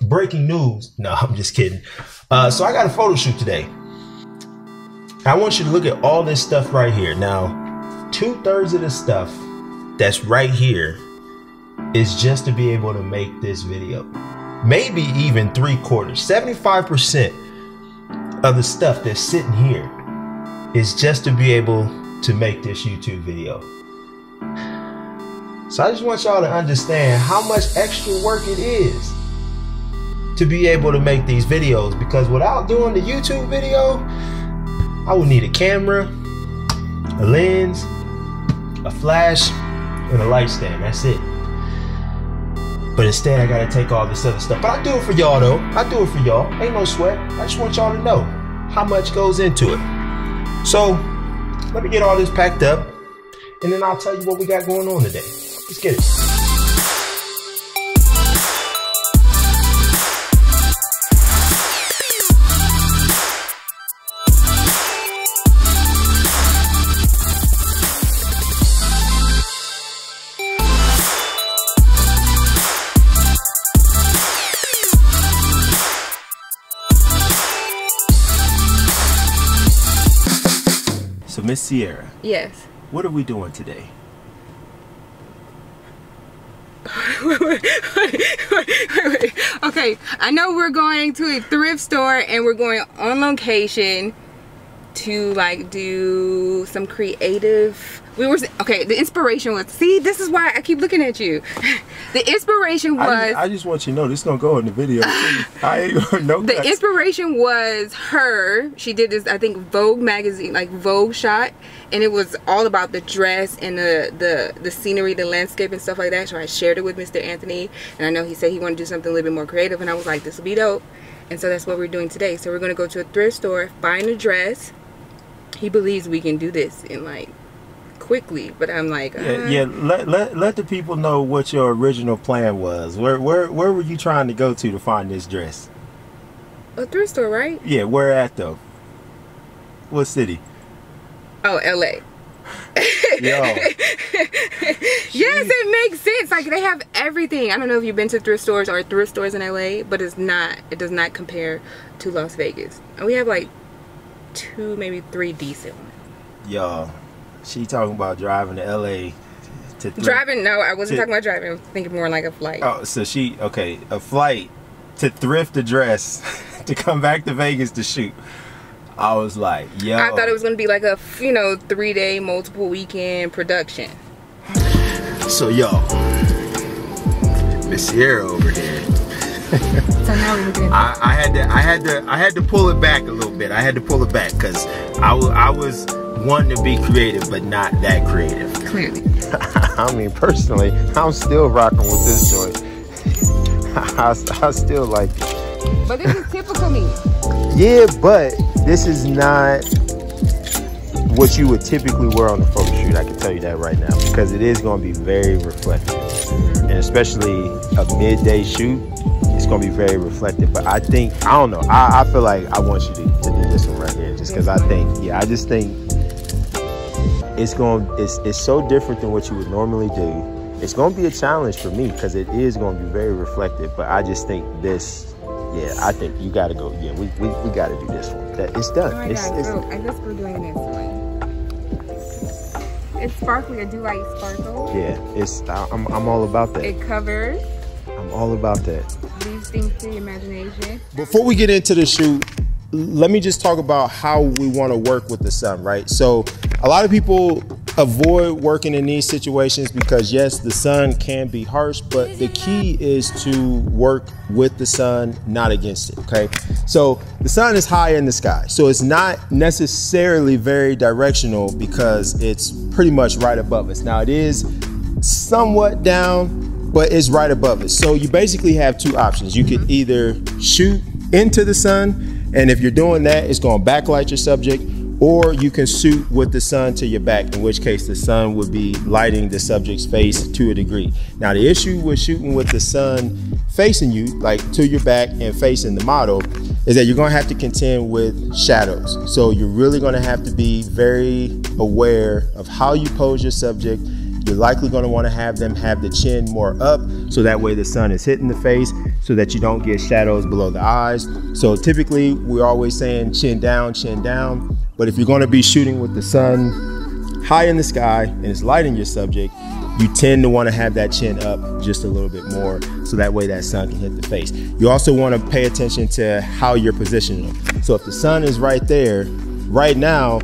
breaking news. No, I'm just kidding. So I got a photo shoot today. I want you to look at all this stuff right here. Now, 2/3 of the stuff that's right here is just to be able to make this video. Maybe even 3/4. 75% of the stuff that's sitting here is just to be able to make this YouTube video. So I just want y'all to understand how much extra work it is to be able to make these videos, because without doing the YouTube video, I would need a camera, a lens, a flash, and a light stand. That's it. But instead, I gotta take all this other stuff. But I do it for y'all though. I do it for y'all. Ain't no sweat. I just want y'all to know how much goes into it. So let me get all this packed up, and then I'll tell you what we got going on today. Let's get it. So Miss Sierra. Yes. What are we doing today? Wait. Okay, I know we're going to a thrift store and we're going on location to like do some creative. Okay, the inspiration was, see, this is why I keep looking at you. The inspiration was, I just want you to know this is gonna go in the video. I ain't gonna know. The inspiration was her. She did this, I think, Vogue magazine, like Vogue shot, and it was all about the dress and the scenery, the landscape and stuff like that. So I shared it with Mr. Anthony, and I know he said he wanted to do something a little bit more creative, and I was like, this will be dope. And so that's what we're doing today. So we're gonna go to a thrift store, find a dress. He believes we can do this in like quickly, but I'm like, yeah. Let the people know what your original plan was. Where were you trying to go to find this dress? A thrift store, right? Yeah, where at though? What city? Oh, LA. Yo. Yes, it makes sense. Like, they have everything. I don't know if you've been to thrift stores or thrift stores in LA, but it does not compare to Las Vegas. And we have like 2, maybe 3 decent ones. Yo, she talking about driving to LA to driving. No, I wasn't talking about driving. I was thinking more like a flight. Oh, so okay, a flight to thrift a dress to come back to Vegas to shoot. I was like, yo. I thought it was gonna be like a 3-day, multiple weekend production. So yo, Miss Sierra over here. So now we're looking at I had to pull it back a little bit. I had to pull it back because I was wanting to be creative, but not that creative. Clearly. I mean, personally, I'm still rocking with this joint. I still like it. But this is typical me. Yeah, but this is not what you would typically wear on a photo shoot. I can tell you that right now, because it is going to be very reflective, and especially a midday shoot. It's gonna be very reflective, but I don't know. I feel like I want you to do this one right here, just because I just think it's so different than what you would normally do. It's gonna be a challenge for me because it is gonna be very reflective. But I just think this, I think you gotta go. Yeah, we gotta do this one. It's done. Oh, I guess we're doing this one. It's sparkly. I do like sparkle. Yeah, I'm all about that. It covers. I'm all about that. Leaves things to the imagination. Before we get into the shoot, let me just talk about how we want to work with the sun, right? So a lot of people avoid working in these situations because yes, the sun can be harsh, but the key is to work with the sun, not against it, okay? So the sun is high in the sky, so it's not necessarily very directional because it's pretty much right above us. Now it is somewhat down, but it's right above us. So you basically have 2 options. You could either shoot into the sun, and if you're doing that, it's gonna backlight your subject, or you can shoot with the sun to your back, in which case the sun would be lighting the subject's face to a degree. Now the issue with shooting with the sun facing you, like to your back and facing the model, is that you're gonna have to contend with shadows. So you're really gonna have to be very aware of how you pose your subject. You're likely going to want to have them have the chin more up, so that way the sun is hitting the face, so that you don't get shadows below the eyes. So typically we're always saying chin down, but if you're going to be shooting with the sun high in the sky and it's lighting your subject, you tend to want to have that chin up just a little bit more, so that way that sun can hit the face. You also want to pay attention to how you're positioning them. So if the sun is right there, right now,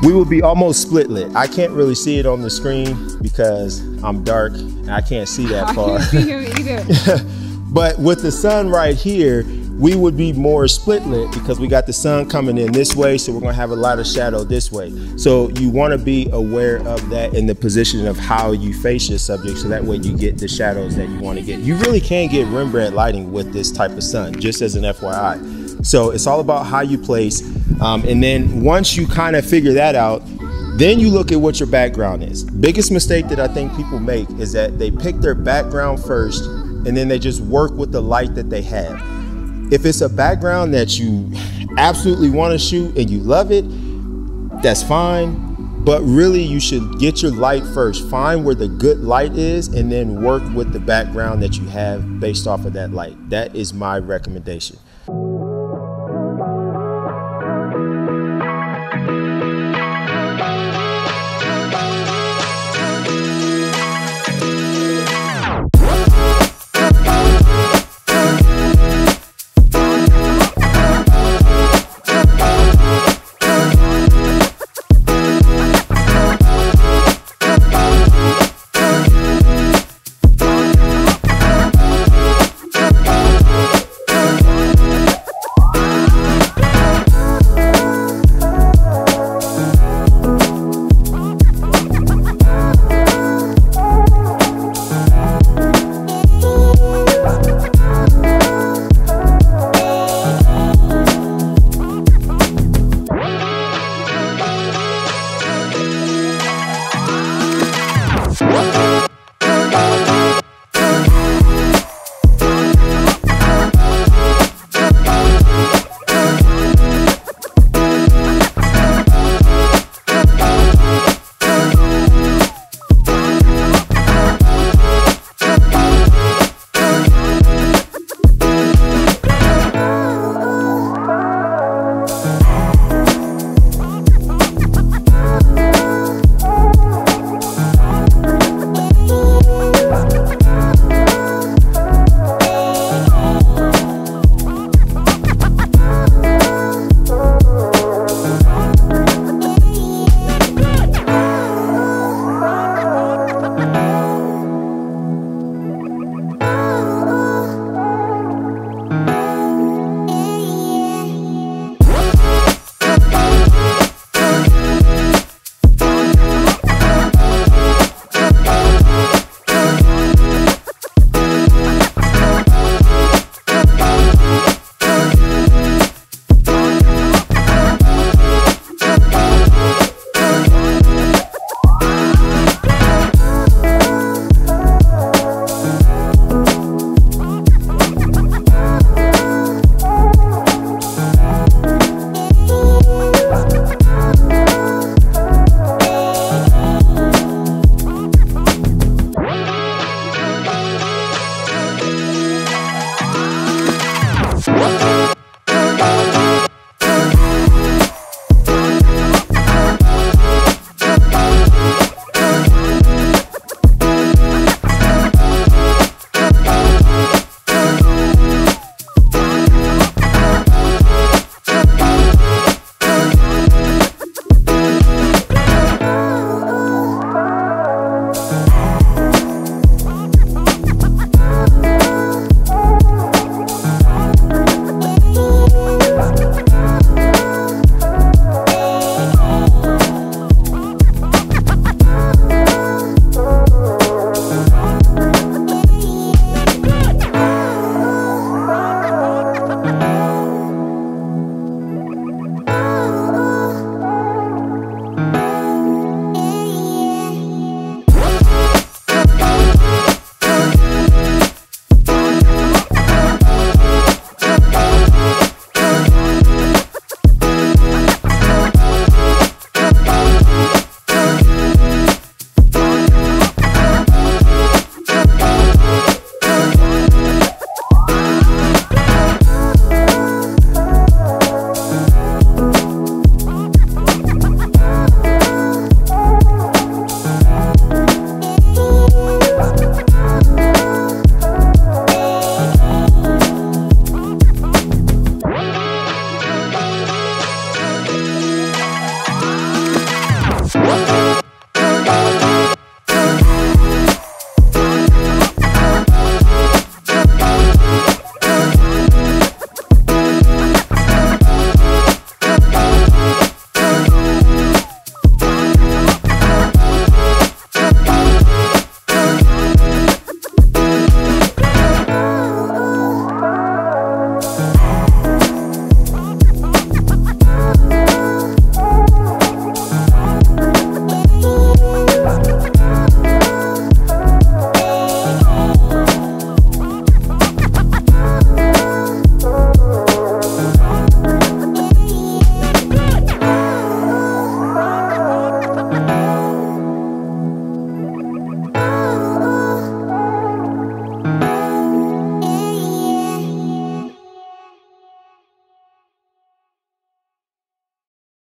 we will be almost split lit. I can't really see it on the screen because I'm dark and I can't see that far. I can't see him either. But with the sun right here, we would be more split lit because we got the sun coming in this way, so we're gonna have a lot of shadow this way. So you wanna be aware of that in the position of how you face your subject, so that way you get the shadows that you wanna get. You really can get Rembrandt lighting with this type of sun, just as an FYI. So it's all about how you place, and then once you kind of figure that out, then you look at what your background is. Biggest mistake that I think people make is that they pick their background first and then they just work with the light that they have. If it's a background that you absolutely want to shoot and you love it, that's fine. But really, you should get your light first. Find where the good light is and then work with the background that you have based off of that light. That is my recommendation.